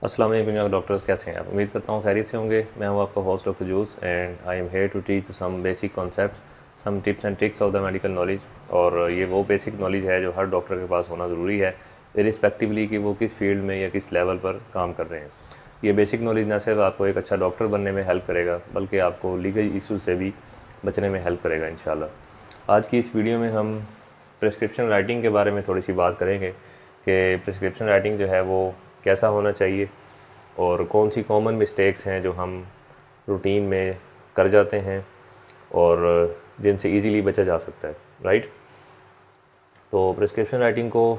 अस्सलाम वालेकुम डॉक्टर्स, कैसे हैं आप? उम्मीद करता हूँ खैरियत से होंगे। मैं हूँ आपका host doctor Juice and I am here to teach some basic concept, some tips and tricks of the medical knowledge. और ये वो बेसिक नॉलेज है जो हर डॉक्टर के पास होना ज़रूरी है, इरिस्पेक्टिवली कि वो किस फील्ड में या किस लेवल पर काम कर रहे हैं। ये बेसिक नॉलेज न सिर्फ आपको एक अच्छा डॉक्टर बनने में हेल्प करेगा, बल्कि आपको लीगल इशू से भी बचने में हेल्प करेगा इंशाल्लाह। आज की इस वीडियो में हम प्रिस्क्रिप्शन राइटिंग के बारे में थोड़ी सी बात करेंगे कि प्रिस्क्रिप्शन राइटिंग जो है वो कैसा होना चाहिए और कौन सी कॉमन मिस्टेक्स हैं जो हम रूटीन में कर जाते हैं और जिनसे इजीली बचा जा सकता है, राइट। तो प्रिस्क्रिप्शन राइटिंग को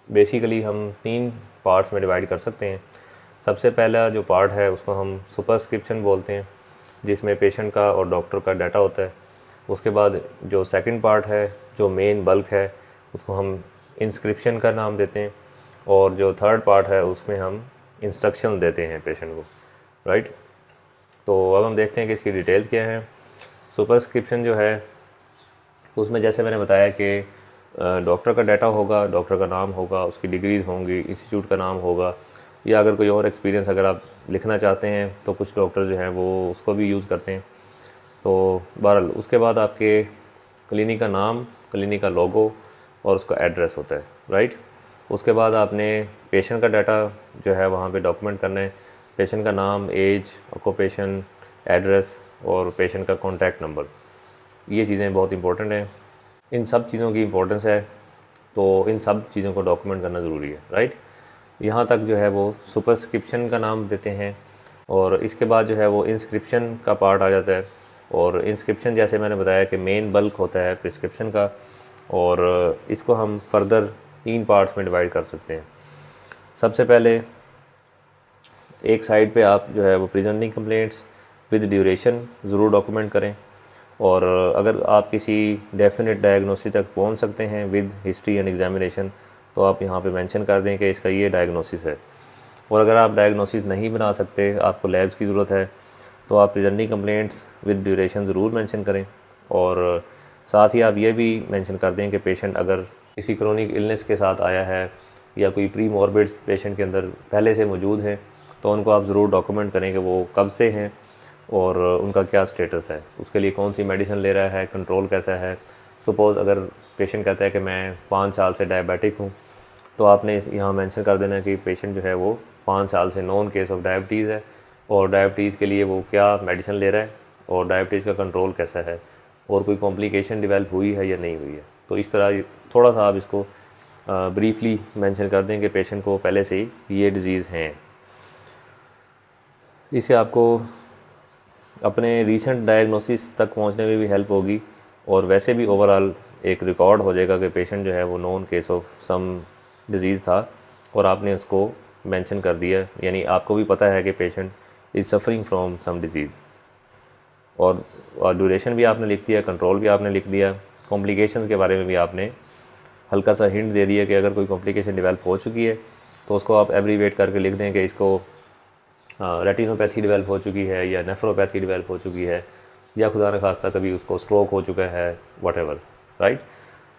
बेसिकली हम 3 पार्ट्स में डिवाइड कर सकते हैं। सबसे पहला जो पार्ट है उसको हम सुपरस्क्रिप्शन बोलते हैं, जिसमें पेशेंट का और डॉक्टर का डाटा होता है। उसके बाद जो सेकंड पार्ट है, जो मेन बल्क है, उसको हम इंस्क्रिप्शन का नाम देते हैं। और जो थर्ड पार्ट है उसमें हम इंस्ट्रक्शन देते हैं पेशेंट को, राइट। तो अब हम देखते हैं कि इसकी डिटेल्स क्या हैं। सुपरस्क्रिप्शन जो है उसमें जैसे मैंने बताया कि डॉक्टर का डाटा होगा, डॉक्टर का नाम होगा, उसकी डिग्रीज़ होंगी, इंस्टीट्यूट का नाम होगा, या अगर कोई और एक्सपीरियंस अगर आप लिखना चाहते हैं तो कुछ डॉक्टर जो हैं वो उसको भी यूज़ करते हैं। तो बहरहाल उसके बाद आपके क्लिनिक का नाम, क्लिनिक का लोगो और उसका एड्रेस होता है, राइट। उसके बाद आपने पेशेंट का डाटा जो है वहाँ पे डॉक्यूमेंट करना है। पेशेंट का नाम, एज, ऑक्यूपेशन, एड्रेस और पेशेंट का कॉन्टैक्ट नंबर, ये चीज़ें बहुत इंपॉर्टेंट हैं। इन सब चीज़ों की इंपॉर्टेंस है, तो इन सब चीज़ों को डॉक्यूमेंट करना ज़रूरी है, राइट। यहाँ तक जो है वो सुपरस्क्रिप्शन का नाम देते हैं। और इसके बाद जो है वो इंस्क्रिप्शन का पार्ट आ जाता है। और इंस्क्रिप्शन जैसे मैंने बताया कि मेन बल्क होता है प्रिस्क्रिप्शन का, और इसको हम फर्दर 3 पार्ट्स में डिवाइड कर सकते हैं। सबसे पहले एक साइड पे आप जो है वो प्रेजेंटिंग कंप्लेंट्स विद ड्यूरेशन ज़रूर डॉक्यूमेंट करें। और अगर आप किसी डेफिनेट डायग्नोसिस तक पहुंच सकते हैं विद हिस्ट्री एंड एग्जामिनेशन, तो आप यहाँ पे मेंशन कर दें कि इसका ये डायग्नोसिस है। और अगर आप डायग्नोसिस नहीं बना सकते, आपको लैब्स की ज़रूरत है, तो आप प्रेजेंटिंग कंप्लेंट्स विद ड्यूरेशन ज़रूर मेंशन करें। और साथ ही आप ये भी मेंशन कर दें कि पेशेंट अगर किसी क्रोनिक इलनेस के साथ आया है या कोई प्री मॉर्बिड पेशेंट के अंदर पहले से मौजूद है, तो उनको आप ज़रूर डॉक्यूमेंट करें कि वो कब से हैं और उनका क्या स्टेटस है, उसके लिए कौन सी मेडिसिन ले रहा है, कंट्रोल कैसा है। सपोज़ अगर पेशेंट कहता है कि मैं 5 साल से डायबिटिक हूँ, तो आपने यहाँ मेंशन कर देना कि पेशेंट जो है वो 5 साल से नॉन केस ऑफ डायबिटीज़ है, और डायबिटीज़ के लिए वो क्या मेडिसिन ले रहा है और डायबिटीज़ का कंट्रोल कैसा है, और कोई कॉम्प्लिकेशन डेवलप हुई है या नहीं हुई है। तो इस तरह थोड़ा सा आप इसको ब्रीफली मेंशन कर दें कि पेशेंट को पहले से ही ये डिज़ीज़ हैं। इससे आपको अपने रीसेंट डायग्नोसिस तक पहुंचने में भी हेल्प होगी, और वैसे भी ओवरऑल एक रिकॉर्ड हो जाएगा कि पेशेंट जो है वो known case of some disease था और आपने उसको मेंशन कर दिया, यानी आपको भी पता है कि patient is suffering from some disease. और ड्यूरेशन भी आपने लिख दिया, कंट्रोल भी आपने लिख दिया, कॉम्प्लिकेशंस के बारे में भी आपने हल्का सा हिंट दे दिया कि अगर कोई कॉम्प्लिकेशन डेवलप हो चुकी है तो उसको आप एब्रीवेट करके लिख दें कि इसको रेटिनोपैथी डेवलप हो चुकी है या नेफ्रोपैथी डेवलप हो चुकी है, या खुदा न खास्ता कभी उसको स्ट्रोक हो चुका है, वटेवर, राइट।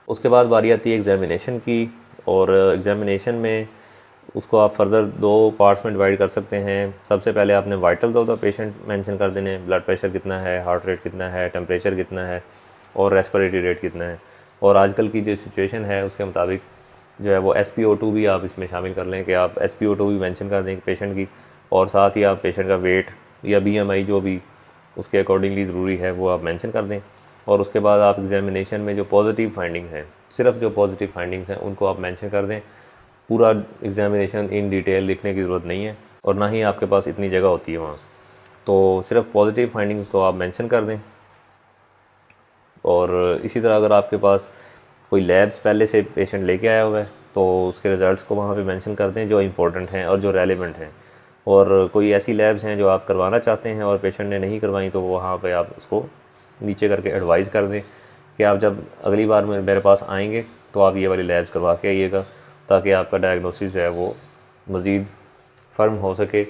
उसके बाद बारी आती है एग्जामिनेशन की। और एग्जामिनेशन में उसको आप फर्दर 2 पार्ट्स में डिवाइड कर सकते हैं। सबसे पहले आपने vitals of the patient mention कर देने, ब्लड प्रेशर कितना है, हार्ट रेट कितना है, टेम्परेचर कितना है और रेस्पिरेटरी रेट कितना है। और आजकल की जो सिचुएशन है उसके मुताबिक जो है वो SpO2 भी आप इसमें शामिल कर लें कि आप SpO2 भी मेंशन कर दें पेशेंट की। और साथ ही आप पेशेंट का वेट या BMI जो भी उसके अकॉर्डिंगली ज़रूरी है वो आप मेंशन कर दें। और उसके बाद आप एग्जामिनेशन में जो पॉजिटिव फाइंडिंग है, सिर्फ जो पॉजिटिव फाइंडिंग्स हैं उनको आप मेंशन कर दें। पूरा एग्जामिनेशन इन डिटेल लिखने की ज़रूरत नहीं है, और ना ही आपके पास इतनी जगह होती है वहाँ। तो सिर्फ पॉजिटिव फाइंडिंग्स को आप मेंशन कर दें। और इसी तरह अगर आपके पास कोई लैब्स पहले से पेशेंट लेके आया हुआ है तो उसके रिज़ल्ट्स को वहाँ पे मेंशन कर दें जो इंपॉर्टेंट हैं और जो रेलेवेंट हैं। और कोई ऐसी लैब्स हैं जो आप करवाना चाहते हैं और पेशेंट ने नहीं करवाई, तो वहाँ पे आप उसको नीचे करके एडवाइस कर दें कि आप जब अगली बार मेरे पास आएंगे तो आप ये वाली लैब्स करवा के आइएगा, ताकि आपका डायग्नोसिस जो है वो मज़ीद फर्म हो सके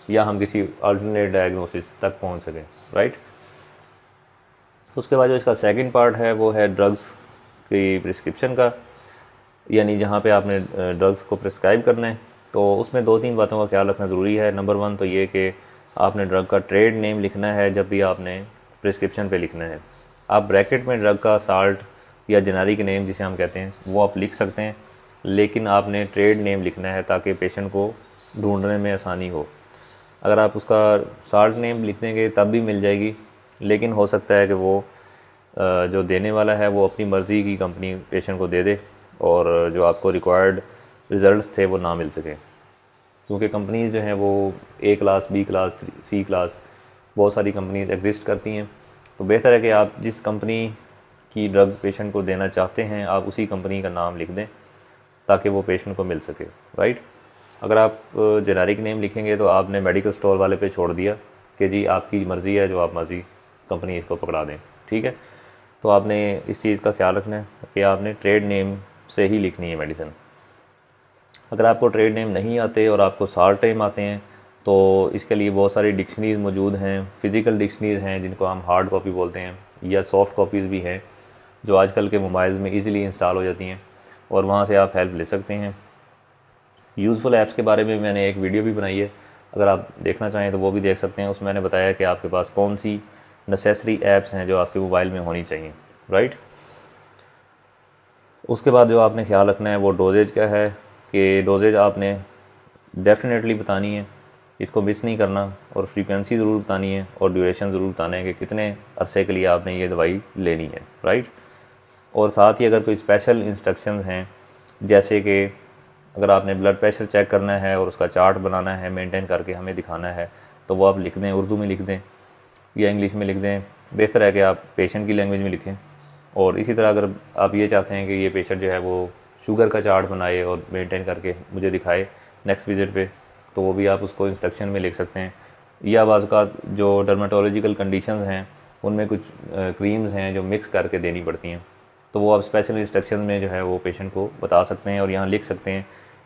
या हम किसी अल्टरनेट डायग्नोसिस तक पहुँच सकें, राइट। उसके बाद जो इसका सेकंड पार्ट है वो है ड्रग्स की प्रिस्क्रिप्शन का, यानी जहाँ पे आपने ड्रग्स को प्रिस्क्राइब करना है। तो उसमें 2-3 बातों का ख्याल रखना ज़रूरी है। नंबर 1 तो ये कि आपने ड्रग का ट्रेड नेम लिखना है जब भी आपने प्रिस्क्रिप्शन पे लिखना है। आप ब्रैकेट में ड्रग का साल्ट या जेनेरिक नेम जिसे हम कहते हैं वो आप लिख सकते हैं, लेकिन आपने ट्रेड नेम लिखना है ताकि पेशेंट को ढूंढने में आसानी हो। अगर आप उसका साल्ट नेम लिख देंगे तब भी मिल जाएगी, लेकिन हो सकता है कि वो जो देने वाला है वो अपनी मर्ज़ी की कंपनी पेशेंट को दे दे और जो आपको रिक्वायर्ड रिज़ल्ट्स थे वो ना मिल सकें, क्योंकि कंपनीज़ जो हैं वो ए क्लास, बी क्लास, सी क्लास, बहुत सारी कंपनीज एग्जिस्ट करती हैं। तो बेहतर है कि आप जिस कंपनी की ड्रग पेशेंट को देना चाहते हैं आप उसी कंपनी का नाम लिख दें ताकि वो पेशेंट को मिल सके, राइट। अगर आप जेनेरिक नेम लिखेंगे तो आपने मेडिकल स्टोर वाले पे छोड़ दिया कि जी आपकी मर्ज़ी है, जो आप मर्ज़ी कंपनी इसको पकड़ा दें, ठीक है। तो आपने इस चीज़ का ख्याल रखना है कि आपने ट्रेड नेम से ही लिखनी है मेडिसिन। अगर आपको ट्रेड नेम नहीं आते और आपको साल्ट नेम आते हैं तो इसके लिए बहुत सारी डिक्शनरीज़ मौजूद हैं, फ़िज़िकल डिक्शनरीज़ हैं जिनको हम हार्ड कॉपी बोलते हैं, या सॉफ़्ट कॉपीज़ भी हैं जो आजकल के मोबाइल्स में इजीली इंस्टॉल हो जाती हैं और वहाँ से आप हेल्प ले सकते हैं। यूज़फुल ऐप्स के बारे में मैंने एक वीडियो भी बनाई है, अगर आप देखना चाहें तो वो भी देख सकते हैं। उसमें मैंने बताया कि आपके पास कौन सी नेसेसरी ऐप्स हैं जो आपके मोबाइल में होनी चाहिए, राइट। उसके बाद जो आपने ख्याल रखना है वो डोजेज का है कि डोजेज आपने डेफिनेटली बतानी है, इसको मिस नहीं करना, और फ्रीक्वेंसी ज़रूर बतानी है और ड्यूरेशन ज़रूर बताना है कि कितने अरसे के लिए आपने ये दवाई लेनी है, राइट। और साथ ही अगर कोई स्पेशल इंस्ट्रक्शंस हैं, जैसे कि अगर आपने ब्लड प्रेशर चेक करना है और उसका चार्ट बनाना है, मेंटेन करके हमें दिखाना है, तो वो आप लिख दें, उर्दू में लिख दें या इंग्लिश में लिख दें। बेहतर है कि आप पेशेंट की लैंग्वेज में लिखें। और इसी तरह अगर आप ये चाहते हैं कि ये पेशेंट जो है वो शुगर का चार्ट बनाए और मेंटेन करके मुझे दिखाए नेक्स्ट विज़िट पे, तो वो भी आप उसको इंस्ट्रक्शन में लिख सकते हैं। या बाज़ औक़ात जो डर्माटोलॉजिकल कंडीशंस हैं उनमें कुछ क्रीम्स हैं जो मिक्स करके देनी पड़ती हैं, तो वो आप स्पेशल इंस्ट्रक्शन में जो है वो पेशेंट को बता सकते हैं और यहाँ लिख सकते हैं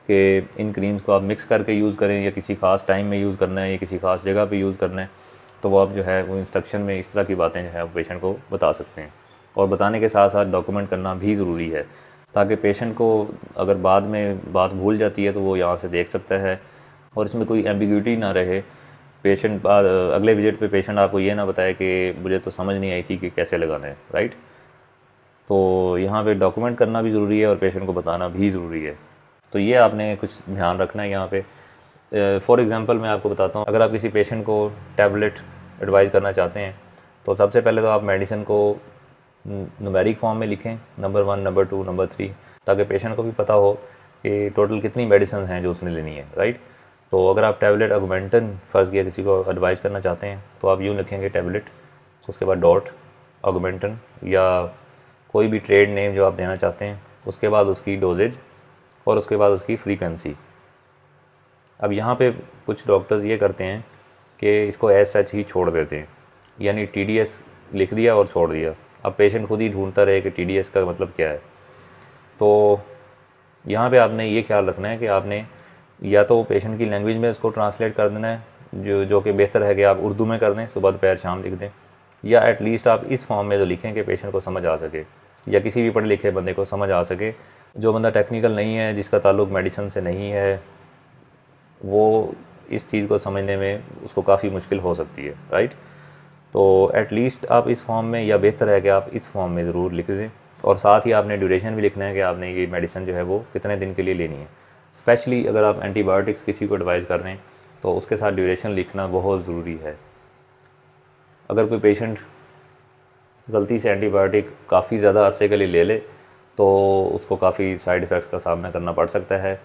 कि इन क्रीम्स को आप मिक्स करके यूज़ करें, या किसी ख़ास टाइम में यूज़ करना है या किसी ख़ास जगह पे यूज़ करना है। तो वो आप जो है वो इंस्ट्रक्शन में इस तरह की बातें जो है वो पेशेंट को बता सकते हैं। और बताने के साथ साथ डॉक्यूमेंट करना भी ज़रूरी है, ताकि पेशेंट को अगर बाद में बात भूल जाती है तो वो यहाँ से देख सकता है और इसमें कोई एम्बिग्यूटी ना रहे। पेशेंट अगले विजिट पे पेशेंट आपको ये ना बताए कि मुझे तो समझ नहीं आई थी कि कैसे लगाना है, राइट। तो यहाँ पे डॉक्यूमेंट करना भी ज़रूरी है और पेशेंट को बताना भी ज़रूरी है। तो ये आपने कुछ ध्यान रखना है यहाँ पे। फॉर एग्ज़ाम्पल मैं आपको बताता हूँ, अगर आप किसी पेशेंट को टैबलेट एडवाइज़ करना चाहते हैं तो सबसे पहले तो आप मेडिसिन को न्यूमेरिक फॉर्म में लिखें, नंबर 1, नंबर 2, नंबर 3, ताकि पेशेंट को भी पता हो कि टोटल कितनी मेडिसिन हैं जो उसने लेनी है, राइट। तो अगर आप टैबलेट ऑगमेंटन फ़र्ज़ किया किसी को एडवाइज़ करना चाहते हैं तो आप यूँ लिखेंगे टैबलेट, उसके बाद डॉट, ऑगमेंटन या कोई भी ट्रेड नेम जो आप देना चाहते हैं, उसके बाद उसकी डोजेज और उसके बाद उसकी फ्रीक्वेंसी। अब यहाँ पे कुछ डॉक्टर्स ये करते हैं कि इसको एज सच ही छोड़ देते हैं, यानी TDS लिख दिया और छोड़ दिया। अब पेशेंट खुद ही ढूंढता रहे कि TDS का मतलब क्या है। तो यहाँ पे आपने ये ख्याल रखना है कि आपने या तो पेशेंट की लैंग्वेज में उसको ट्रांसलेट कर देना है, जो कि बेहतर है कि आप उर्दू में कर दें, सुबह दोपहर शाम लिख दें, या एटलीस्ट आप इस फॉर्म में तो लिखें कि पेशेंट को समझ आ सके या किसी भी पढ़े लिखे बंदे को समझ आ सके। जो बंदा टेक्निकल नहीं है, जिसका ताल्लुक मेडिसिन से नहीं है, वो इस चीज़ को समझने में उसको काफ़ी मुश्किल हो सकती है, राइट। तो एटलीस्ट आप इस फॉर्म में, या बेहतर है कि आप इस फॉर्म में ज़रूर लिख दें, और साथ ही आपने ड्यूरेशन भी लिखना है कि आपने ये मेडिसिन जो है वो कितने दिन के लिए लेनी है। स्पेशली अगर आप एंटीबायोटिक्स किसी को एडवाइज़ कर रहे हैं तो उसके साथ ड्यूरेशन लिखना बहुत ज़रूरी है। अगर कोई पेशेंट गलती से एंटीबायोटिक काफ़ी ज़्यादा अरसे के लिए ले ले तो उसको काफ़ी साइड इफ़ेक्ट्स का सामना करना पड़ सकता है,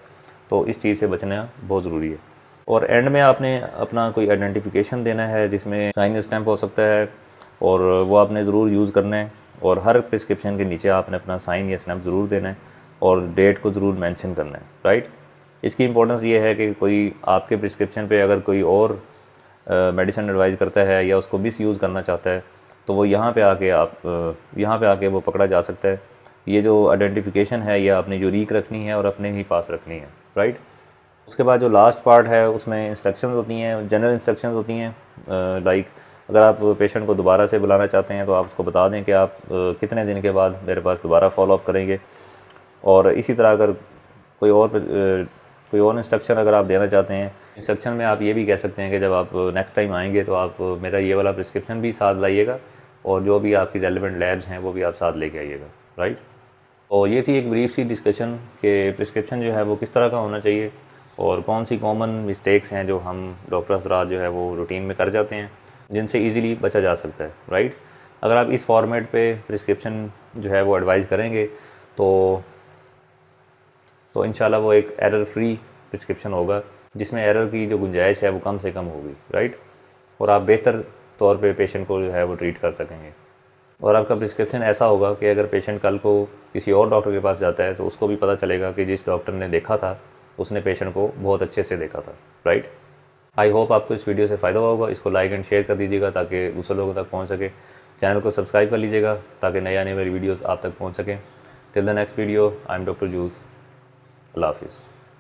तो इस चीज़ से बचना बहुत ज़रूरी है। और एंड में आपने अपना कोई आइडेंटिफिकेशन देना है जिसमें साइन स्टैम्प हो सकता है, और वो आपने ज़रूर यूज़ करना है, और हर प्रिस्क्रिप्शन के नीचे आपने अपना साइन या स्टैम्प ज़रूर देना है और डेट को ज़रूर मेंशन करना है, राइट। इसकी इंपॉर्टेंस ये है कि कोई आपके प्रिस्क्रिप्शन पे अगर कोई और मेडिसिन एडवाइज़ करता है या उसको मिस यूज़ करना चाहता है तो वो यहाँ पे आके वो पकड़ा जा सकता है। ये जो आइडेंटिफिकेशन है ये आपने यूनिक रखनी है और अपने ही पास रखनी है, राइट। उसके बाद जो लास्ट पार्ट है उसमें इंस्ट्रक्शंस होती हैं, जनरल इंस्ट्रक्शंस होती हैं। लाइक अगर आप पेशेंट को दोबारा से बुलाना चाहते हैं तो आप उसको बता दें कि आप कितने दिन के बाद मेरे पास दोबारा फॉलोअप करेंगे। और इसी तरह अगर कोई और कोई और इंस्ट्रक्शन अगर आप देना चाहते हैं, इंस्ट्रक्शन में आप ये भी कह सकते हैं कि जब आप नेक्स्ट टाइम आएंगे तो आप मेरा ये वाला प्रिस्क्रिप्शन भी साथ लाइएगा और जो भी आपकी रेलिवेंट लैब्स हैं वो भी आप साथ लेके आइएगा, राइट। और ये थी एक ब्रीफ सी डिस्कशन कि प्रिस्क्रिप्शन जो है वो किस तरह का होना चाहिए और कौन सी कॉमन मिस्टेक्स हैं जो हम डॉक्टर हज़रात जो है वो रूटीन में कर जाते हैं, जिनसे ईज़िली बचा जा सकता है, राइट। अगर आप इस फॉर्मेट पे प्रिस्क्रिप्शन जो है वो एडवाइस करेंगे तो इंशाल्लाह वो एक एरर फ्री प्रिस्क्रिप्शन होगा, जिसमें एरर की जो गुंजाइश है वो कम से कम होगी, राइट। और आप बेहतर तौर पे पेशेंट को जो है वो ट्रीट कर सकेंगे। और आपका प्रिस्क्रिप्शन ऐसा होगा कि अगर पेशेंट कल को किसी और डॉक्टर के पास जाता है तो उसको भी पता चलेगा कि जिस डॉक्टर ने देखा था उसने पेशेंट को बहुत अच्छे से देखा था, राइट। आई होप आपको इस वीडियो से फ़ायदा होगा। इसको लाइक एंड शेयर कर दीजिएगा ताकि दूसरे लोगों तक पहुँच सके। चैनल को सब्सक्राइब कर लीजिएगा ताकि नए आने वाली वीडियोज़ आप तक पहुँच सकें। Till the next video, I am doctor juice. अल्लाह हाफिज़।